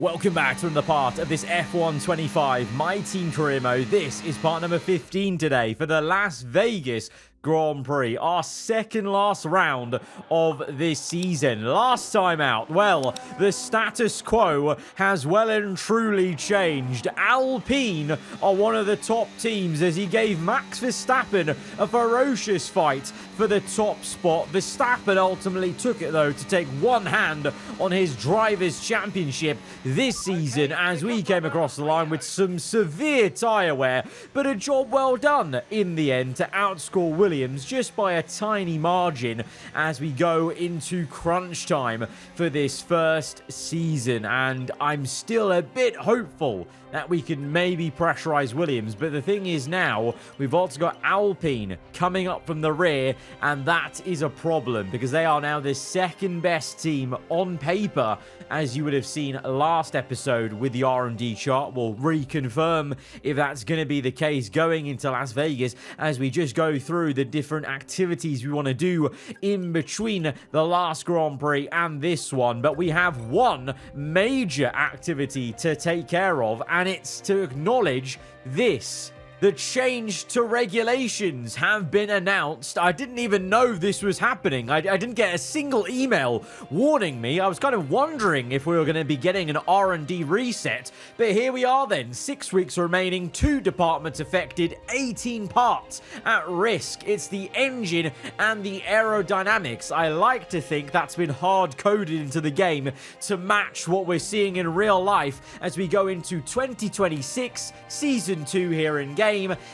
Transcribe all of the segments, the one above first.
Welcome back to another part of this F1 25 My Team Career Mode. This is part number 15 today for the Las Vegas Grand Prix, our second last round of this season. Last time out, well, the status quo has well and truly changed. Alpine are one of the top teams as he gave Max Verstappen a ferocious fight for the top spot. Verstappen ultimately took it, though, to take one hand on his Drivers' Championship this season as we came across the line with some severe tyre wear, but a job well done in the end to outscore Williams just by a tiny margin as we go into crunch time for this first season. And I'm still a bit hopeful that we can maybe pressurize Williams, but the thing is now we've also got Alpine coming up from the rear, and that is a problem because they are now the second best team on paper, as you would have seen last episode with the R&D chart. We'll reconfirm if that's going to be the case going into Las Vegas as we just go through the different activities we want to do in between the last Grand Prix and this one. But we have one major activity to take care of, and it's to acknowledge this. The change to regulations have been announced. I didn't even know this was happening. I didn't get a single email warning me. I was kind of wondering if we were going to be getting an R&D reset. But here we are then. 6 weeks remaining, 2 departments affected, 18 parts at risk. It's the engine and the aerodynamics. I like to think that's been hard-coded into the game to match what we're seeing in real life as we go into 2026 Season 2 here in game.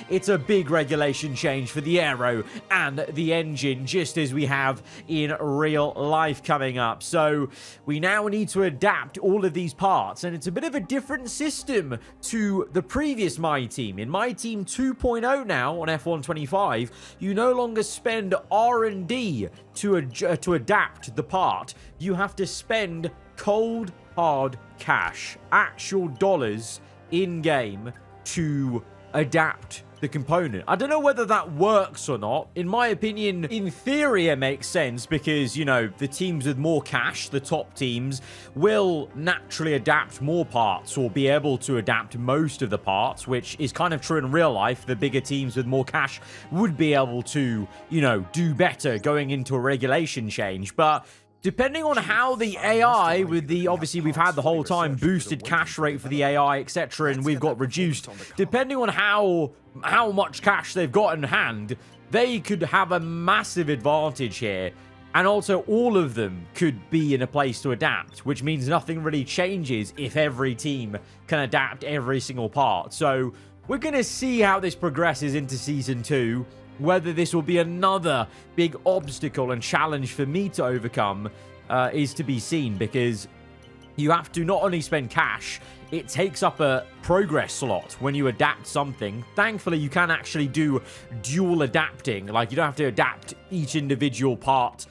It's a big regulation change for the aero and the engine, just as we have in real life coming up. So we now need to adapt all of these parts, and it's a bit of a different system to the previous My Team. In My Team 2.0 now on F1 25, you no longer spend R&D to adapt the part. You have to spend cold, hard cash, actual dollars in-game to adapt the component. I don't know whether that works or not. In my opinion, in theory, it makes sense because, you know, the teams with more cash, the top teams, will naturally adapt more parts or be able to adapt most of the parts, which is kind of true in real life. The bigger teams with more cash would be able to, you know, do better going into a regulation change. But depending on how the AI with the, obviously we've had the whole time boosted cash rate for the AI, etc., and we've got reduced, depending on how much cash they've got in hand, they could have a massive advantage here. And also all of them could be in a place to adapt, which means nothing really changes if every team can adapt every single part. So we're going to see how this progresses into Season 2. Whether this will be another big obstacle and challenge for me to overcome is to be seen, because you have to not only spend cash, it takes up a progress slot when you adapt something. Thankfully, you can actually do dual adapting. Like, you don't have to adapt each individual part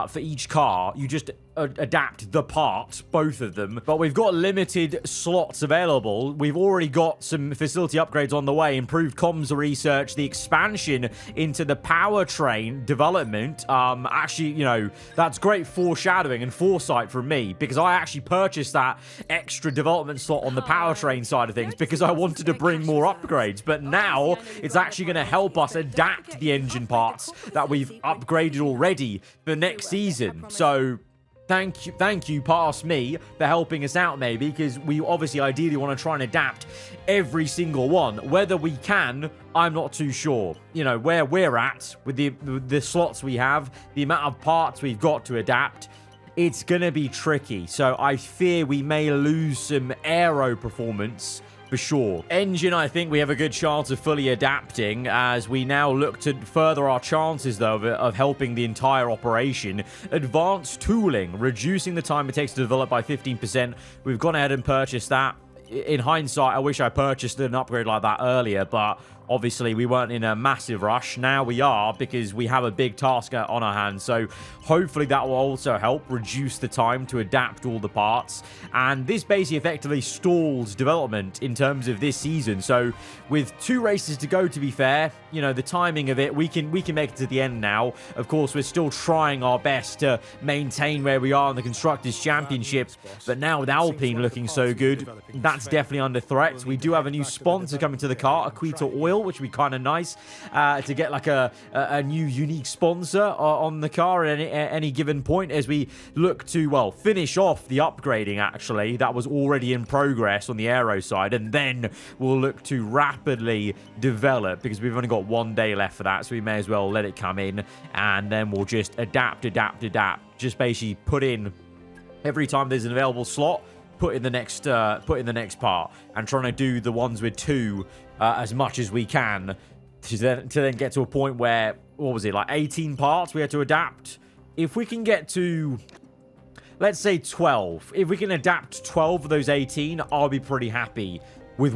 for each car. You just adapt the parts, both of them. But we've got limited slots available. We've already got some facility upgrades on the way, improved comms research, the expansion into the powertrain development. Actually, you know, that's great foreshadowing and foresight from me, because I actually purchased that extra development slot on the powertrain side of things because I wanted to bring more upgrades. But now it's actually going to help us adapt the engine parts that we've upgraded already for next season. So thank you past me for helping us out, maybe, because we obviously ideally want to try and adapt every single one. Whether we can, I'm not too sure. You know, where we're at with the slots we have, the amount of parts we've got to adapt, it's gonna be tricky. So I fear we may lose some aero performance for sure. Engine, I think we have a good chance of fully adapting as we now look to further our chances, though, of helping the entire operation. Advanced tooling, reducing the time it takes to develop by 15%. We've gone ahead and purchased that. In hindsight, I wish I purchased an upgrade like that earlier, but obviously we weren't in a massive rush. Now we are, because we have a big task on our hands. So hopefully that will also help reduce the time to adapt all the parts. And this basically effectively stalls development in terms of this season. So with 2 races to go, to be fair, you know, the timing of it, we can make it to the end now. Of course, we're still trying our best to maintain where we are in the Constructors' Championship. But now with Alpine looking so good, that's definitely under threat. We do have a new sponsor coming to the car, Aquita Oil, which would be kind of nice to get like a new unique sponsor on the car at any given point, as we look to, well, finish off the upgrading, actually, that was already in progress on the aero side, and then we'll look to rapidly develop, because we've only got 1 day left for that, so we may as well let it come in, and then we'll just adapt. Just basically put in, every time there's an available slot, put in the next part, and trying to do the ones with 2 as much as we can to then get to a point where, what was it, like 18 parts we had to adapt. If we can get to, let's say 12, if we can adapt 12 of those 18, I'll be pretty happy with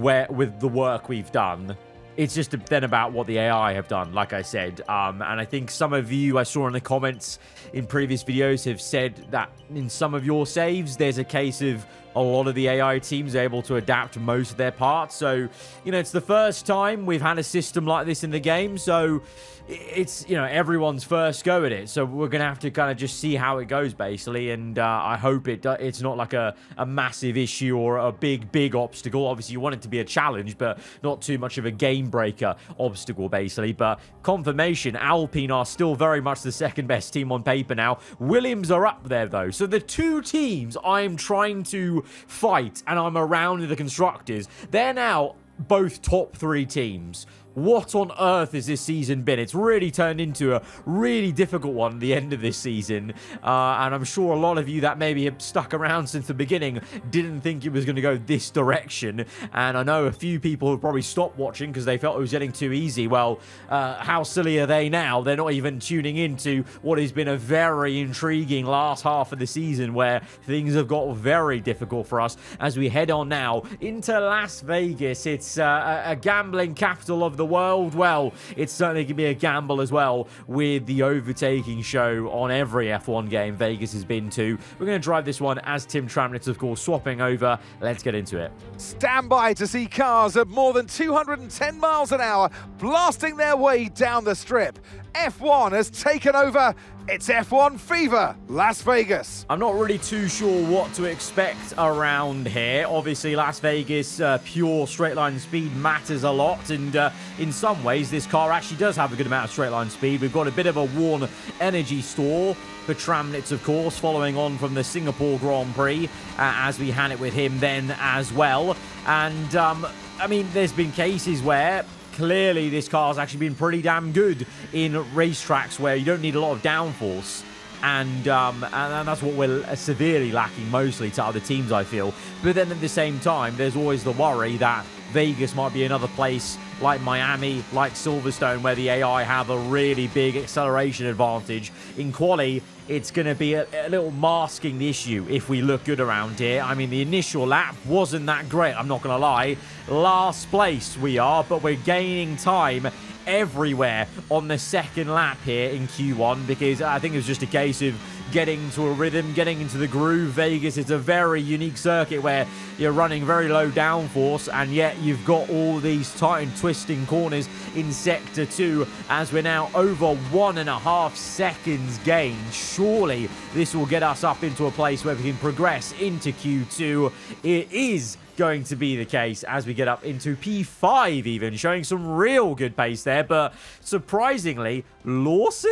the work we've done. It's just then about what the AI have done, like I said. And I think some of you, I saw in the comments in previous videos, have said that in some of your saves, there's a case of a lot of the AI teams are able to adapt most of their parts. So, you know, it's the first time we've had a system like this in the game. So it's, you know, everyone's first go at it. So we're going to have to kind of just see how it goes, basically. And I hope it's not like a massive issue or a big obstacle. Obviously, you want it to be a challenge, but not too much of a game breaker obstacle, basically. But confirmation, Alpine are still very much the second best team on paper now. Williams are up there, though. So the 2 teams I'm trying to fight, and I'm around the Constructors, they're now both top 3 teams. What on earth has this season been? It's really turned into a really difficult one at the end of this season. And I'm sure a lot of you that maybe have stuck around since the beginning didn't think it was going to go this direction. And I know a few people have probably stopped watching because they felt it was getting too easy. Well, how silly are they now? They're not even tuning into what has been a very intriguing last half of the season, where things have got very difficult for us as we head on now into Las Vegas. It's a gambling capital of the world. Well, it's certainly going to be a gamble as well with the overtaking show on every F1 game Vegas has been to. We're going to drive this one as Tim Tramnitz, of course, swapping over. Let's get into it. Stand by to see cars at more than 210 miles an hour blasting their way down the strip. F1 has taken over. It's F1 Fever, Las Vegas. I'm not really too sure what to expect around here. Obviously, Las Vegas, pure straight line speed matters a lot. And in some ways, this car actually does have a good amount of straight line speed. We've got a bit of a worn energy store for Tramnitz, of course, following on from the Singapore Grand Prix, as we had it with him then as well. And, I mean, there's been cases where clearly this car's actually been pretty damn good in racetracks where you don't need a lot of downforce. And that's what we're severely lacking mostly to other teams, I feel. But then at the same time, there's always the worry that Vegas might be another place like Miami, like Silverstone, where the AI have a really big acceleration advantage. In quali, it's going to be a little masking the issue if we look good around here. I mean, the initial lap wasn't that great, I'm not going to lie. Last place we are, but we're gaining time everywhere on the second lap here in Q1, because I think it was just a case of getting to a rhythm, getting into the groove. Vegas is a very unique circuit where you're running very low downforce, and yet you've got all these tight and twisting corners in Sector 2, as we're now over 1.5 seconds gained. Surely this will get us up into a place where we can progress into Q2. It is going to be the case as we get up into P5 even, showing some real good pace there. But surprisingly, Lawson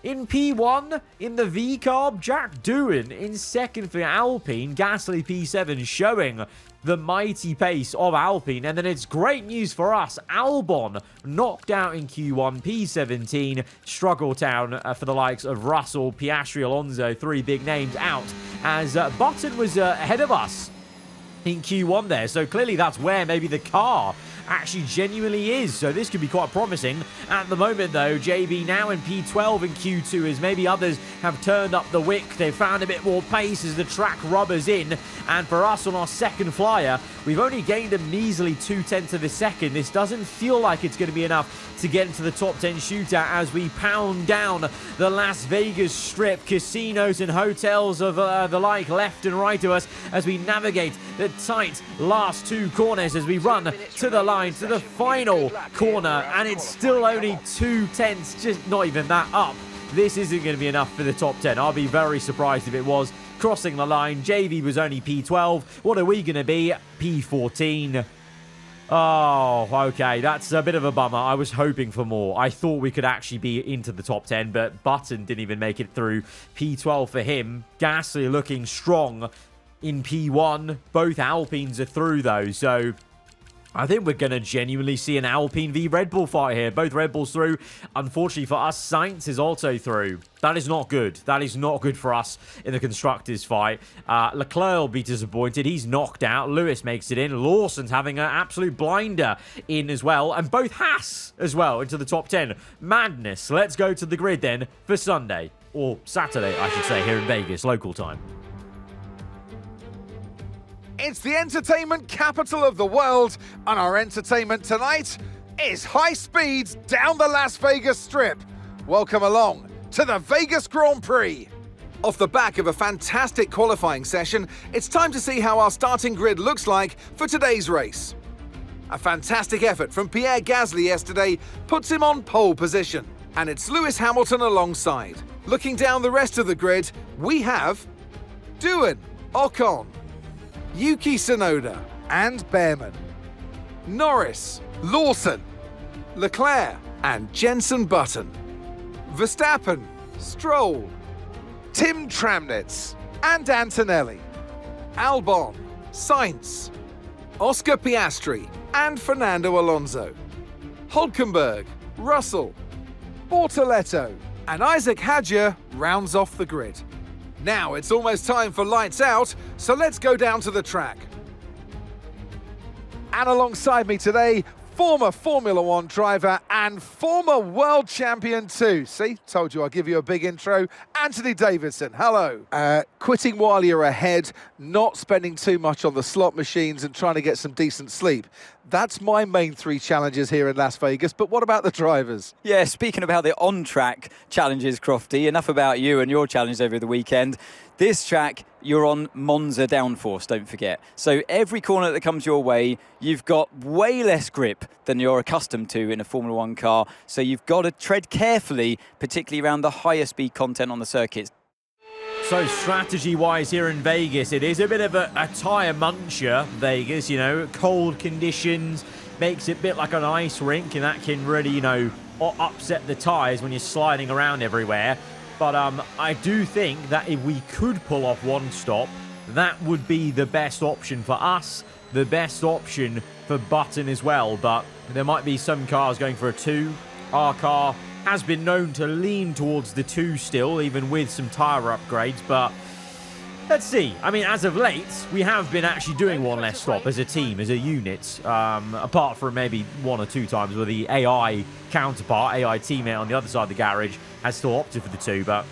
in P1 in the V-Carb, Jack Doohan in second for Alpine, Gasly P7 showing the mighty pace of Alpine. And then it's great news for us. Albon knocked out in Q1, P17, struggle town for the likes of Russell, Piastri, Alonso, 3 big names out, as Button was ahead of us in Q1 there. So clearly that's where maybe the car actually genuinely is. So this could be quite promising. At the moment, though, JB now in P12 and Q2 as maybe others have turned up the wick. They've found a bit more pace as the track rubbers in. And for us on our second flyer, we've only gained a measly 0.2 of a second. This doesn't feel like it's going to be enough to get into the top 10 shootout as we pound down the Las Vegas Strip. Casinos and hotels of the like left and right of us as we navigate the tight last two corners as we run to the line, to the final corner, and it's still only 0.2, just not even that up. This isn't going to be enough for the top 10. I'll be very surprised if it was. Crossing the line, JV was only P12. What are we going to be? P14. Oh, okay, that's a bit of a bummer. I was hoping for more. I thought we could actually be into the top 10, but Button didn't even make it through. P12 for him. Gasly looking strong in P1. Both Alpines are through, though, so I think we're going to genuinely see an Alpine v Red Bull fight here. Both Red Bulls through. Unfortunately for us, Sainz is also through. That is not good. That is not good for us in the Constructors fight. Leclerc will be disappointed. He's knocked out. Lewis makes it in. Lawson's having an absolute blinder in as well. And both Haas as well into the top 10. Madness. Let's go to the grid then for Sunday. Or Saturday, I should say, here in Vegas, local time. It's the entertainment capital of the world, and our entertainment tonight is high speeds down the Las Vegas Strip. Welcome along to the Vegas Grand Prix. Off the back of a fantastic qualifying session, it's time to see how our starting grid looks like for today's race. A fantastic effort from Pierre Gasly yesterday puts him on pole position, and it's Lewis Hamilton alongside. Looking down the rest of the grid, we have Doohan, Ocon, Yuki Tsunoda and Behrman, Norris, Lawson, Leclerc and Jenson Button, Verstappen, Stroll, Tim Tramnitz and Antonelli, Albon, Sainz, Oscar Piastri and Fernando Alonso, Hülkenberg, Russell, Bortoletto and Isaac Hadjar rounds off the grid. Now it's almost time for lights out, so let's go down to the track. And alongside me today, former Formula One driver and former world champion too. See, told you I'd give you a big intro. Anthony Davidson, hello. Quitting while you're ahead, not spending too much on the slot machines and trying to get some decent sleep. That's my main three challenges here in Las Vegas, but what about the drivers? Yeah, speaking about the on-track challenges, Crofty, enough about you and your challenge over the weekend. This track, you're on Monza downforce, don't forget. So every corner that comes your way, you've got way less grip than you're accustomed to in a Formula One car. So you've got to tread carefully, particularly around the higher speed content on the circuits. So strategy-wise here in Vegas, it is a bit of a tyre muncher, Vegas, you know, cold conditions, makes it a bit like an ice rink, and that can really, you know, upset the tyres when you're sliding around everywhere. But I do think that if we could pull off one stop, that would be the best option for us, the best option for Button as well. But there might be some cars going for a 2. Our car has been known to lean towards the 2 still, even with some tyre upgrades, but let's see. I mean, as of late, we have been actually doing one less stop as a team, as a unit, apart from maybe 1 or 2 times where the AI counterpart, AI teammate on the other side of the garage has still opted for the 2, but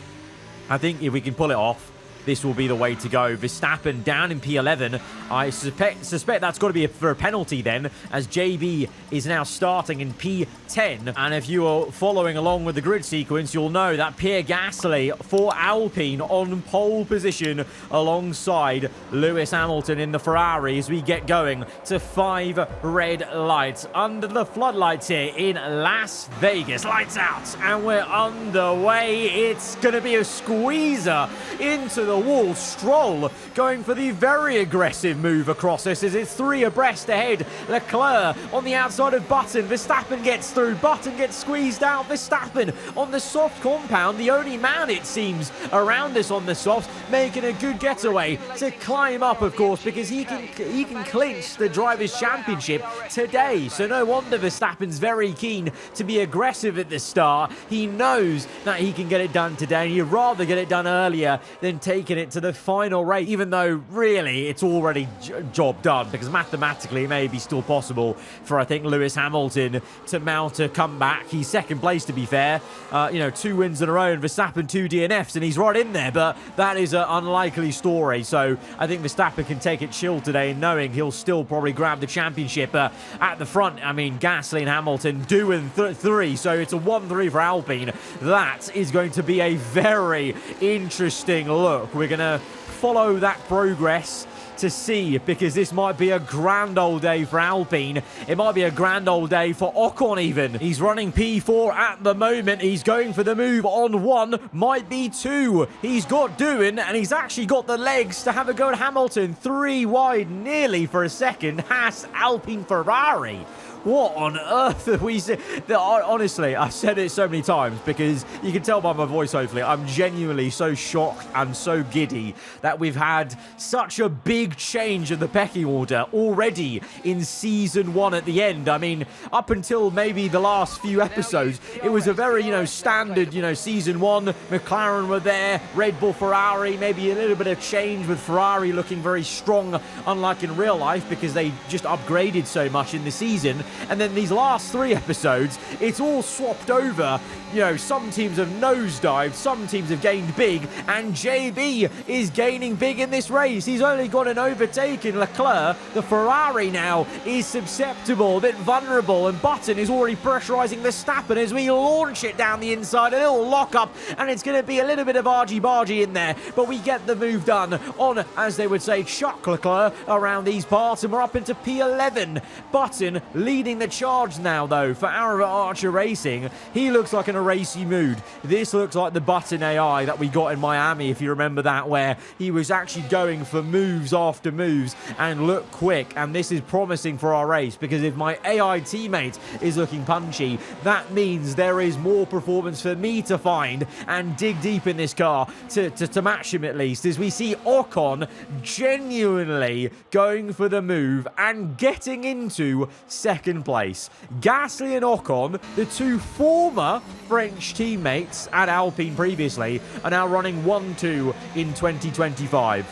I think if we can pull it off, this will be the way to go. Verstappen down in P11. I suspect that's got to be for a penalty then, as JB is now starting in P10. And if you are following along with the grid sequence, you'll know that Pierre Gasly for Alpine on pole position alongside Lewis Hamilton in the Ferrari as we get going to 5 red lights under the floodlights here in Las Vegas. Lights out, and we're underway. It's going to be a squeezer into the wall. Stroll going for the very aggressive move across this as it's 3 abreast ahead. Leclerc on the outside of Button. Verstappen gets through. Button gets squeezed out. Verstappen on the soft compound. The only man, it seems, around us on the soft, making a good getaway to climb up, of course, because he can clinch the Drivers' Championship today. So no wonder Verstappen's very keen to be aggressive at the start. He knows that he can get it done today, and he'd rather get it done earlier than take making it to the final race, even though really it's already job done, because mathematically it may be still possible for, I think, Lewis Hamilton to mount a comeback. He's second place, to be fair. 2 wins in a row, and Verstappen 2 DNFs, and he's right in there, but that is an unlikely story. So I think Verstappen can take it chill today, knowing he'll still probably grab the championship. At the front, I mean, Gasly and Hamilton doing 3, so it's a 1-3 for Alpine. That is going to be a very interesting look. We're going to follow that progress to see, because this might be a grand old day for Alpine. It might be a grand old day for Ocon even. He's running P4 at the moment. He's going for the move on 1, might be 2. He's got doing, and he's actually got the legs to have a go at Hamilton. 3 wide nearly for a second. Haas, Alpine, Ferrari. What on earth have we seen? Honestly, I've said it so many times, because you can tell by my voice, hopefully, I'm genuinely so shocked and so giddy that we've had such a big change of the pecking order already in Season 1 at the end. I mean, up until maybe the last few episodes, it was a very, standard, Season 1, McLaren were there, Red Bull, Ferrari, maybe a little bit of change with Ferrari looking very strong, unlike in real life, because they just upgraded so much in the season. And then these last 3 episodes, it's all swapped over. Some teams have nosedived, some teams have gained big, and JB is gaining big in this race. He's only got an overtaken Leclerc. The Ferrari now is susceptible, a bit vulnerable, and Button is already pressurising Verstappen as we launch it down the inside. A little lock-up, and it's going to be a little bit of argy-bargy in there, but we get the move done on, as they would say, Chuck Leclerc around these parts, and we're up into P11. Button leading the charge now, though, for aarava Archer Racing. He looks like in a racy mood. This looks like the Button AI that we got in Miami, if you remember that, where he was actually going for moves after moves and look quick. And this is promising for our race, because if my AI teammate is looking punchy, that means there is more performance for me to find and dig deep in this car to match him, at least, as we see Ocon genuinely going for the move and getting into second place. Gasly and Ocon, the 2 former French teammates at Alpine previously, are now running 1-2 in 2025.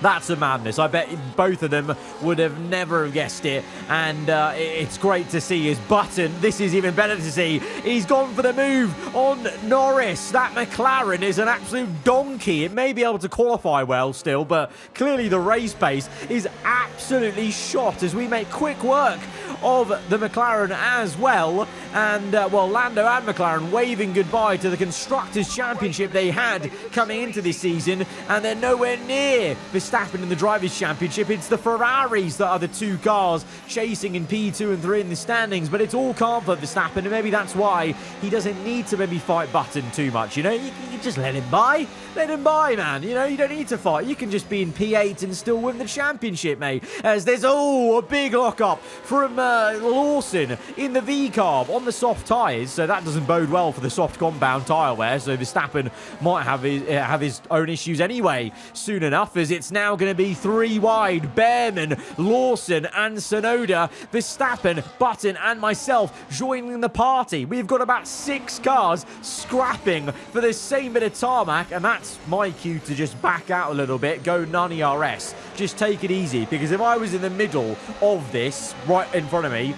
That's a madness. I bet both of them would have never guessed it. And it's great to see his Button. This is even better to see. He's gone for the move on Norris. That McLaren is an absolute donkey. It may be able to qualify well still, but clearly the race pace is absolutely shot as we make quick work of the McLaren as well. And, Lando and McLaren waving goodbye to the Constructors' Championship they had coming into this season, and they're nowhere near Verstappen in the Drivers' Championship. It's the Ferraris that are the 2 cars chasing in P2 and 3 in the standings, but it's all calm for Verstappen, and maybe that's why he doesn't need to maybe fight Button too much, you can just let him by. Let him by, man. You don't need to fight. You can just be in P8 and still win the championship, mate. As there's, a big lock-up from Lawson in the V-carb on the soft tyres, so that doesn't bode well for the soft compound tyre wear, so Verstappen might have his own issues anyway soon enough, as it's now going to be 3 wide. Behrman, Lawson and Tsunoda, Verstappen, Button and myself joining the party. We've got about 6 cars scrapping for the same bit of tarmac, and that's my cue to just back out a little bit, go non-ERS. Just take it easy, because if I was in the middle of this, right in front of me,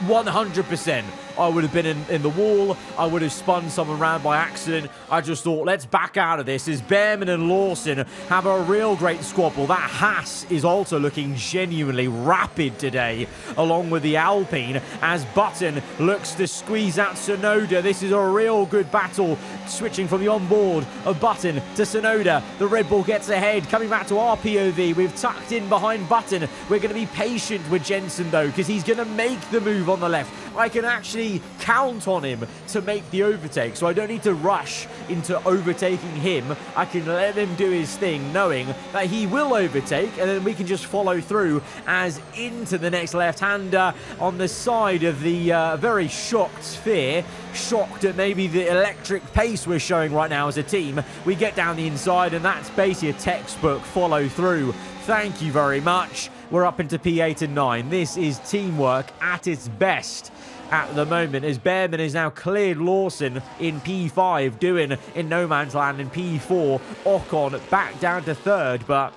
100% I would have been in the wall. I would have spun someone around by accident. I just thought, let's back out of this, as Behrman and Lawson have a real great squabble. That Haas is also looking genuinely rapid today, along with the Alpine, as Button looks to squeeze out Tsunoda. This is a real good battle, switching from the onboard of Button to Tsunoda. The Red Bull gets ahead, coming back to our POV. We've tucked in behind Button. We're going to be patient with Jensen, though, because he's going to make the move on the left. I can actually count on him to make the overtake, so I don't need to rush into overtaking him. I can let him do his thing, knowing that he will overtake, and then we can just follow through as into the next left-hander on the side of the very shocked Sphere. Shocked at maybe the electric pace we're showing right now as a team. We get down the inside, and that's basically a textbook follow through. Thank you very much. We're up into P8 and 9. This is teamwork at its best. at the moment, as Bearman has now cleared Lawson in P5, doing in no man's land in P4. Ocon back down to third, but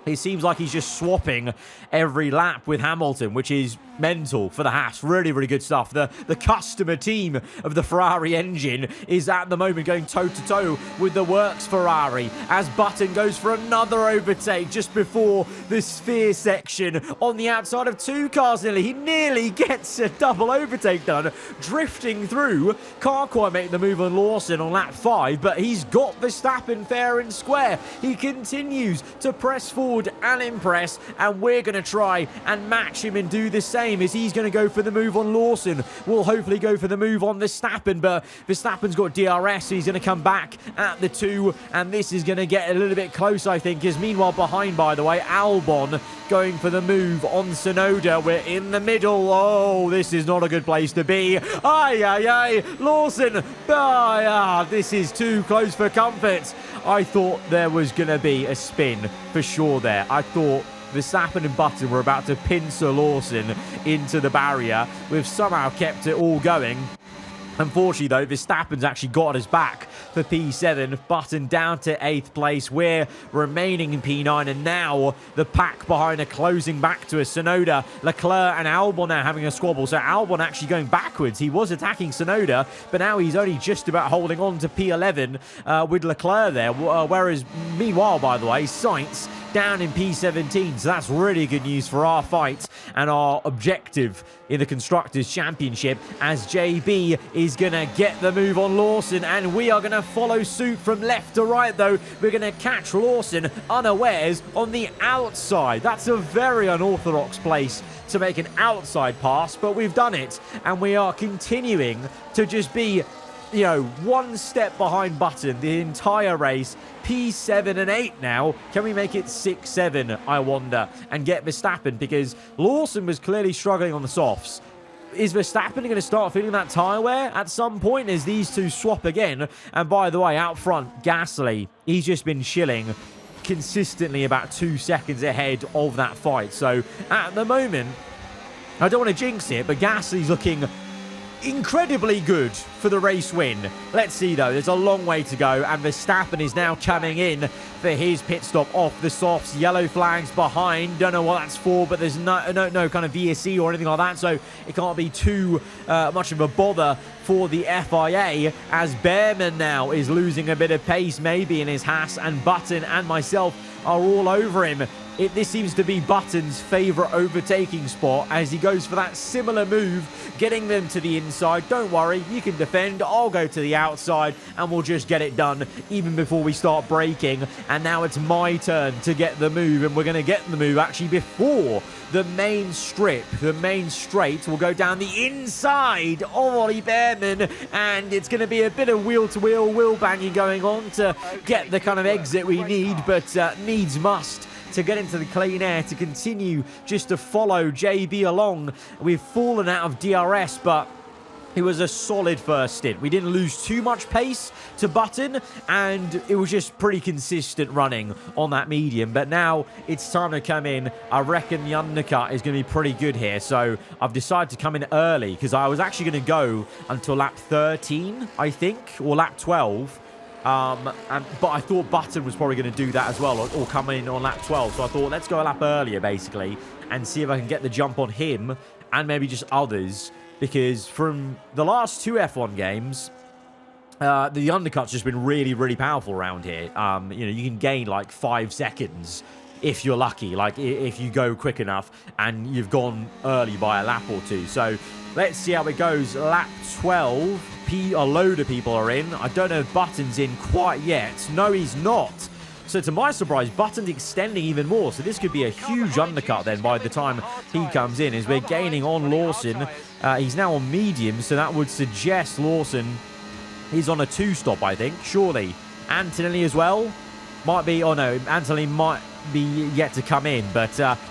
it seems like he's just swapping every lap with Hamilton, which is mental for the Haas. Really, really good stuff. The customer team of the Ferrari engine is at the moment going toe-to-toe with the works Ferrari as Button goes for another overtake just before the sphere section on the outside of 2 cars nearly. He nearly gets a double overtake done, drifting through. Can't quite make the move on Lawson on lap 5, but he's got Verstappen fair and square. He continues to press forward and impress, and we're going to try and match him and do the same as he's going to go for the move on Lawson. We'll hopefully go for the move on Verstappen, but Verstappen's got DRS, so he's going to come back at the 2, and this is going to get a little bit close, I think, as meanwhile behind, by the way, Albon going for the move on Tsunoda. We're in the middle. Oh, this is not a good place to be. Ay, ay, ay. Lawson. This is too close for comfort. I thought there was going to be a spin for sure there. I thought Verstappen and Button were about to pincer Lawson into the barrier. We've somehow kept it all going. Unfortunately, though, Verstappen's actually got us back for P7. Button down to 8th place. We're remaining in P9, and now the pack behind are closing back to us. Tsunoda, Leclerc, and Albon now having a squabble. So Albon actually going backwards. He was attacking Tsunoda, but now he's only just about holding on to P11 with Leclerc there. Whereas, meanwhile, by the way, Sainz down in P17, so that's really good news for our fight and our objective in the Constructors' Championship, as JB is going to get the move on Lawson, and we are going to follow suit from left to right, though. We're going to catch Lawson unawares on the outside. That's a very unorthodox place to make an outside pass, but we've done it, and we are continuing to just be, you know, one step behind Button the entire race. P7 and 8 now. Can we make it 6-7, I wonder, and get Verstappen? Because Lawson was clearly struggling on the softs. Is Verstappen going to start feeling that tyre wear at some point as these two swap again? And by the way, out front, Gasly, he's just been chilling consistently about 2 seconds ahead of that fight. So at the moment, I don't want to jinx it, but Gasly's looking incredibly good for the race win. Let's see, though. There's a long way to go, and Verstappen is now coming in for his pit stop off the softs. Yellow flags behind. Don't know what that's for, but there's no kind of VSC or anything like that, so it can't be too much of a bother for the FIA, as Bearman now is losing a bit of pace maybe in his Haas, and Button and myself are all over him. This seems to be Button's favourite overtaking spot as he goes for that similar move, getting them to the inside. Don't worry, you can defend. I'll go to the outside and we'll just get it done even before we start braking. And now it's my turn to get the move, and we're going to get the move actually before the main strip. The main straight will go down the inside of Ollie Bearman, and it's going to be a bit of wheel-to-wheel wheel banging going on to get the kind of exit we need, but needs must to get into the clean air, to continue just to follow JB along. We've fallen out of DRS, but it was a solid first stint. We didn't lose too much pace to Button, and it was just pretty consistent running on that medium. But now it's time to come in. I reckon the undercut is going to be pretty good here. So I've decided to come in early because I was actually going to go until lap 13, I think, or lap 12. But I thought Button was probably going to do that as well, or come in on lap 12. So I thought, let's go a lap earlier, basically, and see if I can get the jump on him and maybe just others. Because from the last 2 F1 games, the undercut's just been really, really powerful around here. You know, you can gain like 5 seconds if you're lucky, like if you go quick enough and you've gone early by a lap or 2. So let's see how it goes. Lap 12, a load of people are in. I don't know if Button's in quite yet. No, he's not. So to my surprise, Button's extending even more. So this could be a huge undercut then by the time he comes in, as we're gaining on Lawson. He's now on medium, so that would suggest Lawson is on a 2-stop, I think, surely. Antonelli as well might be, oh no, Antonelli might be yet to come in, but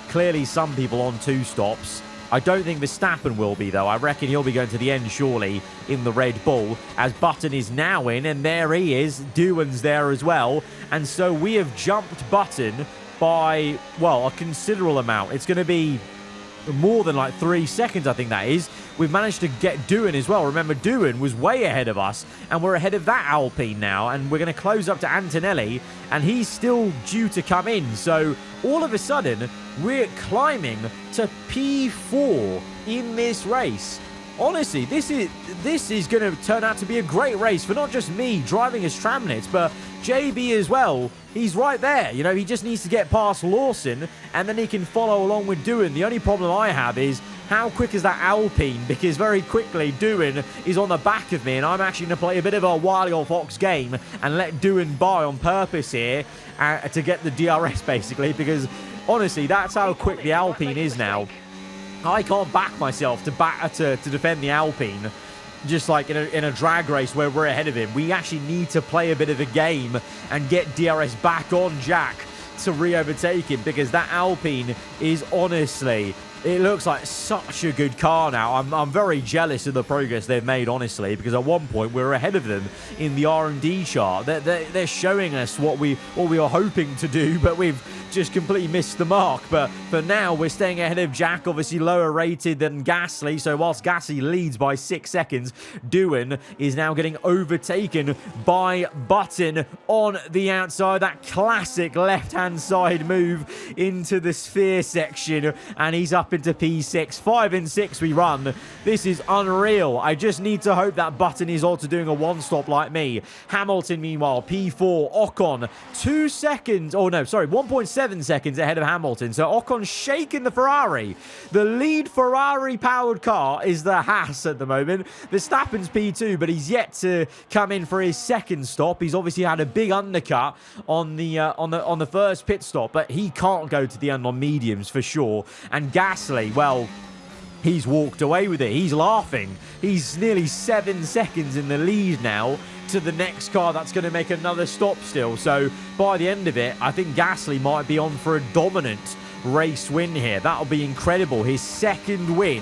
clearly some people on 2 stops. I don't think Verstappen will be, though. I reckon he'll be going to the end, surely, in the Red Bull, as Button is now in, and there he is. Doohan's there as well. And so we have jumped Button by, well, a considerable amount. It's going to be more than like 3 seconds, I think that is. We've managed to get Doohan as well. Remember, Doohan was way ahead of us, and we're ahead of that Alpine now, and we're going to close up to Antonelli, and he's still due to come in. So all of a sudden, we're climbing to P4 in this race. Honestly, this is going to turn out to be a great race for not just me driving as Tramnitz, but JB as well. He's right there. You know, he just needs to get past Lawson, and then he can follow along with Doohan. The only problem I have is how quick is that Alpine? Because very quickly, Doohan is on the back of me, and I'm actually going to play a bit of a Wily or Fox game and let Doohan by on purpose here to get the DRS, basically, because honestly, that's how quick the Alpine is now. I can't back myself to defend the Alpine, just like in a drag race where we're ahead of him. We actually need to play a bit of a game and get DRS back on Jack to re-overtake him, because that Alpine is honestly... It looks like such a good car now. I'm very jealous of the progress they've made, honestly, because at one point we were ahead of them in the R&D chart. They're showing us what we were hoping to do, but we've just completely missed the mark. But for now, we're staying ahead of Jack, obviously lower rated than Gasly. So whilst Gasly leads by 6 seconds, Doohan is now getting overtaken by Button on the outside. That classic left-hand side move into the sphere section, and he's up into P6. 5 and 6 we run. This is unreal. I just need to hope that Button is also doing a one-stop like me. Hamilton, meanwhile, P4. Ocon, 2 seconds. Oh, no, sorry, 1.7 seconds ahead of Hamilton. So Ocon's shaking the Ferrari. The lead Ferrari-powered car is the Haas at the moment. Verstappen's P2, but he's yet to come in for his second stop. He's obviously had a big undercut on the first pit stop, but he can't go to the end on mediums for sure. And Gasly, well, he's walked away with it. He's laughing. He's nearly 7 seconds in the lead now to the next car that's going to make another stop still. So by the end of it, I think Gasly might be on for a dominant race win here. That'll be incredible. His second win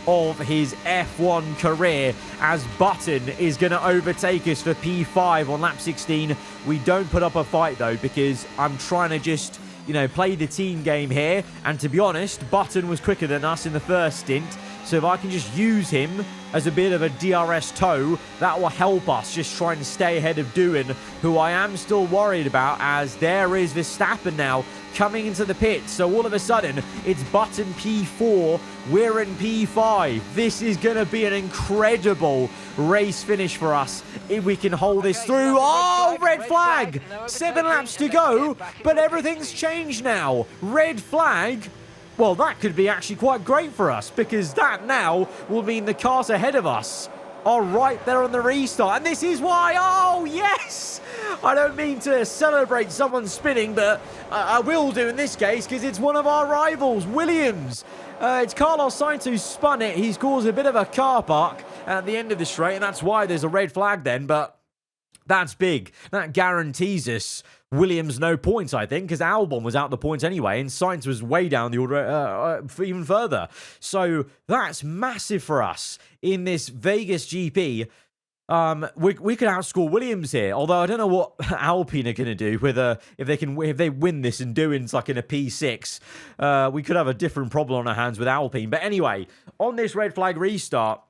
of his F1 career, as Button is going to overtake us for P5 on lap 16. We don't put up a fight though, because I'm trying to just, you know, play the team game here. And to be honest, Button was quicker than us in the first stint. So if I can just use him as a bit of a DRS tow, that will help us just try and stay ahead of Doohan, who I am still worried about, as there is Verstappen now coming into the pit. So all of a sudden, it's Button P4, we're in P5. This is going to be an incredible race finish for us if we can hold this through. Oh, red flag! 7 laps to go, but everything's changed now. Red flag. Well, that could be actually quite great for us, because that now will mean the cars ahead of us are right there on the restart. And this is why, oh, yes! I don't mean to celebrate someone spinning, but I will do in this case, because it's one of our rivals, Williams. It's Carlos Sainz who spun it. He's caused a bit of a car park at the end of the straight, and that's why there's a red flag then, but that's big. That guarantees us Williams no points, I think, because Albon was out the points anyway, and Sainz was way down the order even further. So that's massive for us in this Vegas GP. We could outscore Williams here, although I don't know what Alpine are going to do with if they win this and Doohan's like in a P6. We could have a different problem on our hands with Alpine. But anyway, on this red flag restart,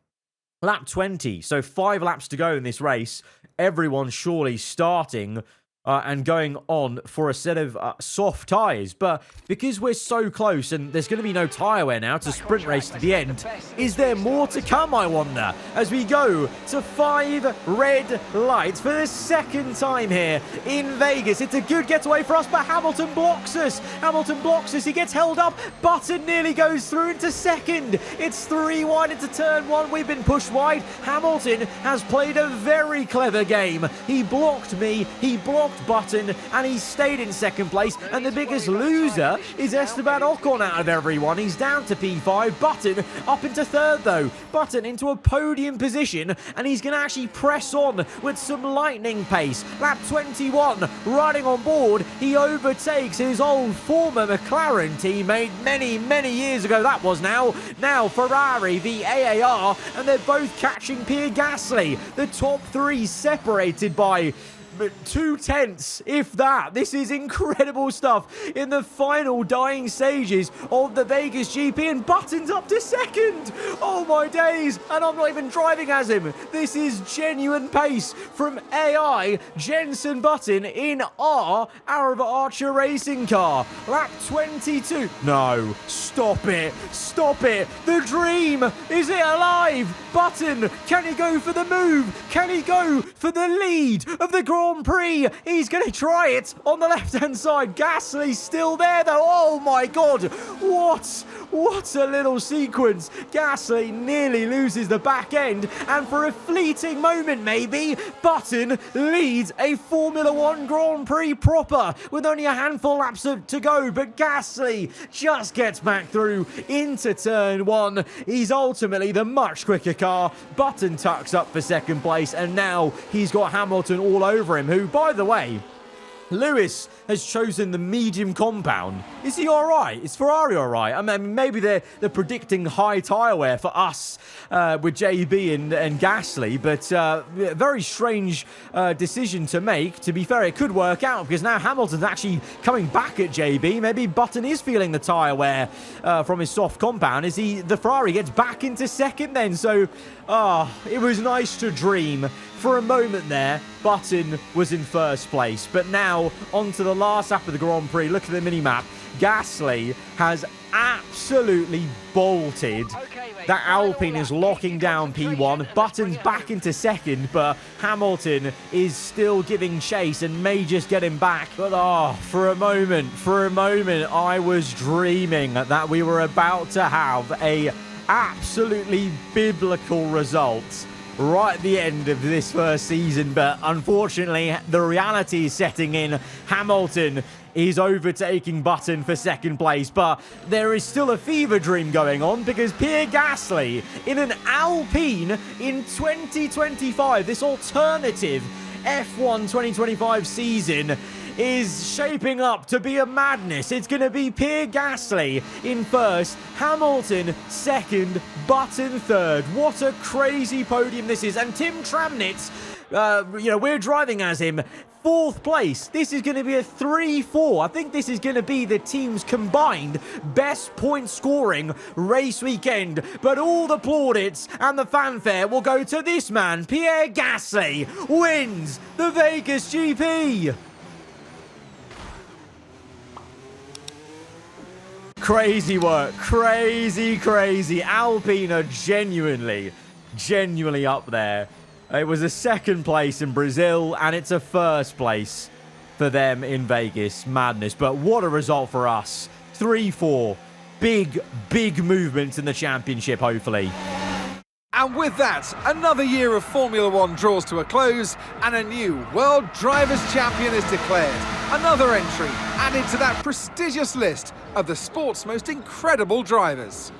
lap 20, so 5 laps to go in this race. Everyone's surely starting and going on for a set of soft tyres. But because we're so close and there's going to be no tyre wear now to sprint race to the end, is there more to come, I wonder, as we go to 5 red lights for the second time here in Vegas. It's a good getaway for us, but Hamilton blocks us. Hamilton blocks us. He gets held up. Button nearly goes through into second. It's 3 wide into turn 1. We've been pushed wide. Hamilton has played a very clever game. He blocked me. He blocked Button, and he stayed in second place. And the biggest loser is Esteban Ocon out of everyone. He's down to P5. Button up into third though. Button into a podium position, and he's going to actually press on with some lightning pace. Lap 21, riding on board, he overtakes his old former McLaren teammate many years ago. That was now Ferrari v AAR, and they're both catching Pierre Gasly. The top 3 separated by 2/10, if that. This is incredible stuff in the final dying stages of the Vegas GP, and Button's up to second. Oh my days, and I'm not even driving as him. This is genuine pace from AI Jenson Button in our aarava Archer racing car. Lap 22. No, stop it. Stop it. The dream. Is it alive? Button, can he go for the move? Can he go for the lead of the Grand Prix? He's going to try it on the left-hand side. Gasly's still there, though. Oh, my God. What a little sequence. Gasly nearly loses the back end, and for a fleeting moment, maybe, Button leads a Formula One Grand Prix proper with only a handful of laps to go, but Gasly just gets back through into turn one. He's ultimately the much quicker car. Button tucks up for second place, and now he's got Hamilton all over him, who, by the way, Lewis has chosen the medium compound. Is he all right? Is Ferrari all right? I mean, maybe they're predicting high tyre wear for us with JB and Gasly, but very strange decision to make. To be fair, it could work out because now Hamilton's actually coming back at JB. Maybe Button is feeling the tyre wear from his soft compound as the Ferrari gets back into second then. So, it was nice to dream. For a moment there, Button was in first place. But now, on to the last lap of the Grand Prix. Look at the mini-map. Gasly has absolutely bolted. That Alpine is locking down P1. Button's back into second, but Hamilton is still giving chase and may just get him back. But for a moment, I was dreaming that we were about to have a absolutely biblical result right at the end of this first season, but unfortunately the reality is setting in. Hamilton is overtaking Button for second place, but there is still a fever dream going on because Pierre Gasly in an Alpine in 2025, this alternative F1 2025 season, is shaping up to be a madness. It's going to be Pierre Gasly in first, Hamilton second, Button third. What a crazy podium this is. And Tim Tramnitz, we're driving as him, fourth place. This is going to be a 3-4. I think this is going to be the team's combined best point scoring race weekend. But all the plaudits and the fanfare will go to this man. Pierre Gasly wins the Vegas GP. Crazy work. Crazy. Alpine are genuinely up there. It was a second place in Brazil, and it's a first place for them in Vegas. Madness. But what a result for us. 3-4. Big movements in the championship, hopefully. And with that, another year of Formula One draws to a close and a new World Drivers' Champion is declared. Another entry added to that prestigious list of the sport's most incredible drivers.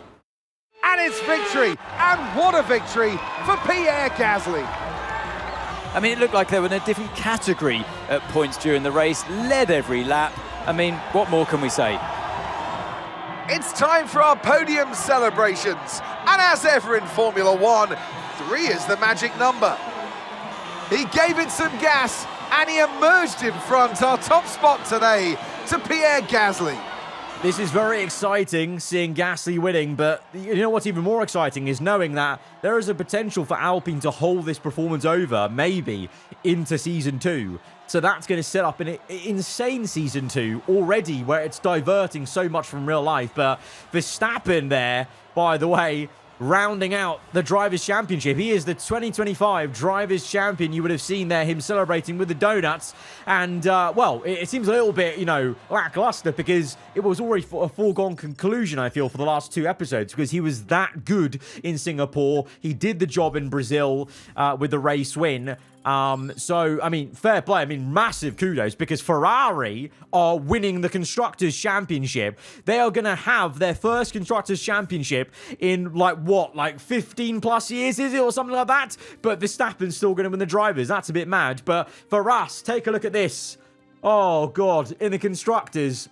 And it's victory, and what a victory for Pierre Gasly. I mean, it looked like they were in a different category at points during the race, led every lap. I mean, what more can we say? It's time for our podium celebrations. And as ever in Formula One, 3 is the magic number. He gave it some gas and he emerged in front. Our top spot today to Pierre Gasly. This is very exciting, seeing Gasly winning, but you know what's even more exciting is knowing that there is a potential for Alpine to hold this performance over, maybe, into Season 2. So that's going to set up an insane Season 2 already, where it's diverting so much from real life. But Verstappen there, by the way, rounding out the Drivers' Championship. He is the 2025 Drivers' Champion. You would have seen there him celebrating with the donuts. And, well, it seems a little bit, lackluster because it was already a foregone conclusion, I feel, for the last 2 episodes because he was that good in Singapore. He did the job in Brazil with the race win. So, I mean, fair play. I mean, massive kudos because Ferrari are winning the Constructors' Championship. They are going to have their first Constructors' Championship in, 15 plus years, is it, or something like that? But Verstappen's still going to win the Drivers. That's a bit mad. But for us, take a look at this. Oh, God, in the Constructors,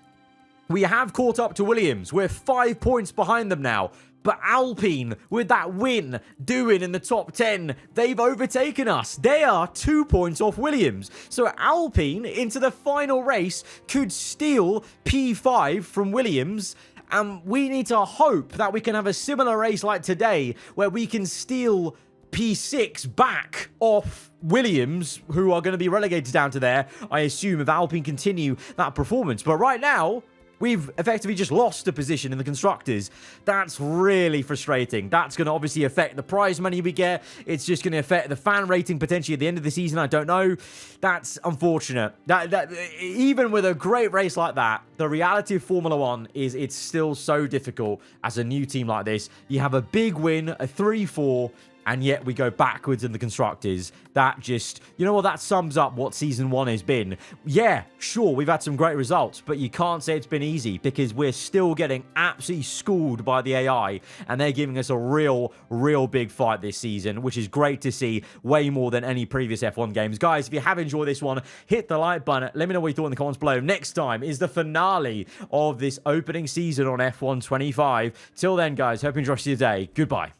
We have caught up to Williams. We're 5 points behind them now. But Alpine, with that win, doing in the top 10, they've overtaken us. They are 2 points off Williams. So Alpine, into the final race, could steal P5 from Williams. And we need to hope that we can have a similar race like today, where we can steal P6 back off Williams, who are going to be relegated down to there, I assume, if Alpine continue that performance. But right now, we've effectively just lost a position in the Constructors. That's really frustrating. That's going to obviously affect the prize money we get. It's just going to affect the fan rating potentially at the end of the season. I don't know. That's unfortunate. That even with a great race like that, the reality of Formula 1 is it's still so difficult as a new team like this. You have a big win, a 3-4, and yet we go backwards in the Constructors. That just, you know what, that sums up what Season 1 has been. Yeah, sure, we've had some great results, but you can't say it's been easy because we're still getting absolutely schooled by the AI, and they're giving us a real big fight this season, which is great to see, way more than any previous F1 games. Guys, if you have enjoyed this one, hit the like button. Let me know what you thought in the comments below. Next time is the finale of this opening season on F1 25. Till then, guys, hope you enjoy your day. Goodbye.